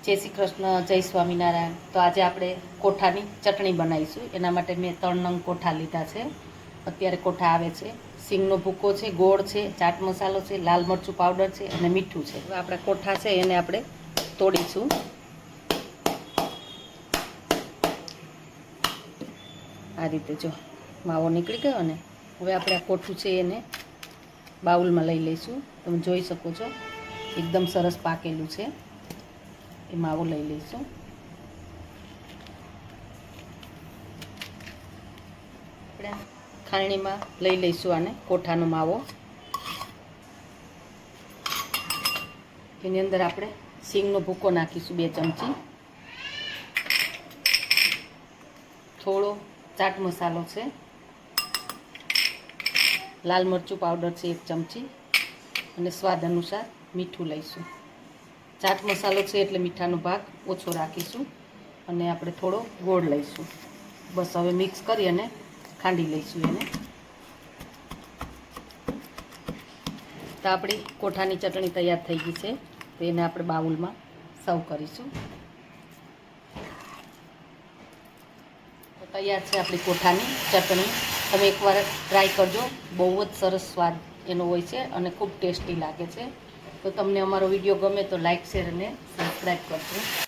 જય શ્રી કૃષ્ણ, જય સ્વામિનારાયણ। તો આજે આપણે કોઠાની ચટણી બનાવીશું। એના માટે મેં 3 નંગ કોઠા લીધા છે। અત્યારે કોઠા આવે છે, સિંગનો ભૂકો છે, ગોળ છે, ચાટ મસાલો છે, લાલ મરચું પાવડર છે અને મીઠું છે। હવે આપણા કોઠા છે એને આપણે તોડીશું। આ રીતે જો માવો નીકળી ગયો ને હવે આપણે આ કોઠું છે એને બાઉલમાં લઈ લઈશું। તમે જોઈ શકો છો એકદમ સરસ પાકેલું છે। એ માવો લઈ લઈશું। આપણે ખાણણીમાં લઈ લઈશું આને કોઠાનો માવો। એની અંદર આપણે સિંગનો ભૂકો નાખીશું 2 ચમચી, થોડો ચાટ મસાલો છે, લાલ મરચું પાવડર છે 1 ચમચી અને સ્વાદ અનુસાર મીઠું લઈશું। ચાટ મસાલો છે એટલે મીઠાનો ભાગ ઓછો રાખીશું અને આપણે થોડો ગોળ લઈશું। બસ હવે મિક્સ કરી અને ખાંડી લઈશું એને। તો આપણી કોઠાની ચટણી તૈયાર થઈ ગઈ છે। તો એને આપણે બાઉલમાં સર્વ કરીશું। તો તૈયાર છે આપણી કોઠાની ચટણી। તમે એકવાર ટ્રાય કરજો, બહુ જ સરસ સ્વાદ એનો હોય છે અને ખૂબ ટેસ્ટી લાગે છે। તો તમને અમારો વિડીયો ગમે તો લાઇક, શેર અને સબસ્ક્રાઈબ કરજો।